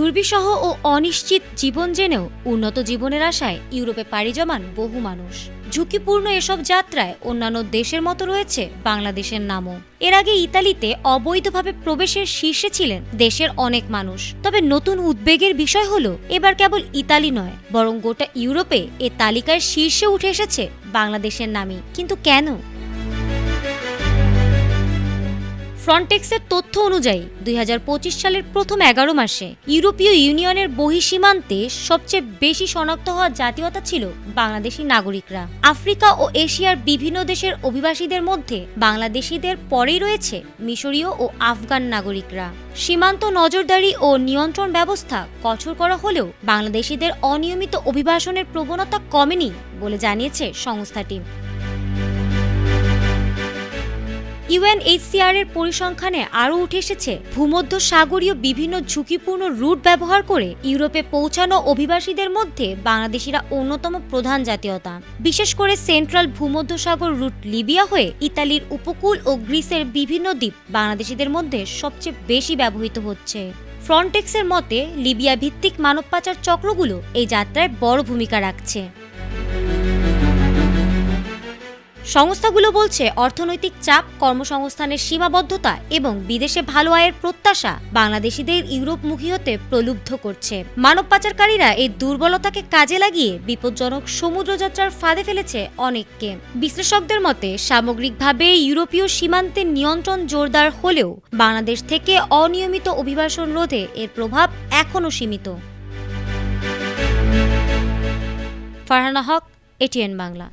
দুর্বিষহ ও অনিশ্চিত জীবন জেনেও উন্নত জীবনের আশায় ইউরোপে পাড়ি জমান বহু মানুষ। ঝুঁকিপূর্ণ এসব যাত্রায় অন্যান্য দেশের মতো রয়েছে বাংলাদেশের নামও। এর আগে ইতালিতে অবৈধভাবে প্রবেশের শীর্ষে ছিলেন দেশের অনেক মানুষ। তবে নতুন উদ্বেগের বিষয় হলো এবার কেবল ইতালি নয়, বরং গোটা ইউরোপে এ তালিকার শীর্ষে উঠে এসেছে বাংলাদেশের নামই। কিন্তু কেন? ফ্রন্টেক্সের তথ্য অনুযায়ী ২০২৫ সালের প্রথম ১১ মাসে ইউরোপীয় ইউনিয়নের বহিঃসীমান্তে সবচেয়ে বেশি শনাক্ত হওয়া জাতীয়তা ছিল বাংলাদেশি নাগরিকরা। আফ্রিকা ও এশিয়ার বিভিন্ন দেশের অভিবাসীদের মধ্যে বাংলাদেশিদের পরেই রয়েছে মিশরীয় ও আফগান নাগরিকরা। সীমান্ত নজরদারি ও নিয়ন্ত্রণ ব্যবস্থা কঠোর করা হলেও বাংলাদেশিদের অনিয়মিত অভিবাসনের প্রবণতা কমেনি বলে জানিয়েছে সংস্থাটি। ইউএনএইচসিআর এর পরিসংখ্যানে আরও উঠে এসেছে ভূমধ্য সাগরীয় বিভিন্ন ঝুঁকিপূর্ণ রুট ব্যবহার করে ইউরোপে পৌঁছানো অভিবাসীদের মধ্যে বাংলাদেশিরা অন্যতম প্রধান জাতীয়তা। বিশেষ করে সেন্ট্রাল ভূমধ্যসাগর রুট লিবিয়া হয়ে ইতালির উপকূল ও গ্রিসের বিভিন্ন দ্বীপ বাংলাদেশিদের মধ্যে সবচেয়ে বেশি ব্যবহৃত হচ্ছে। ফ্রন্টেক্সের মতে লিবিয়া ভিত্তিক মানব পাচার চক্রগুলো এই যাত্রায় বড় ভূমিকা রাখছে। সংস্থাগুলো বলছে অর্থনৈতিক চাপ, কর্মসংস্থানের সীমাবদ্ধতা এবং বিদেশে ভালো আয়ের প্রত্যাশা বাংলাদেশিদের ইউরোপমুখী হতে প্রলুব্ধ করছে। মানব পাচারকারীরা এই দুর্বলতাকে কাজে লাগিয়ে বিপজ্জনক সমুদ্রযাত্রার ফাঁদে ফেলেছে অনেককে। বিশ্লেষকদের মতে সামগ্রিকভাবে ইউরোপীয় সীমান্তে নিয়ন্ত্রণ জোরদার হলেও বাংলাদেশ থেকে অনিয়মিত অভিবাসন রোধে এর প্রভাব এখনও সীমিত। ফারহানা হক, এটিএন বাংলা।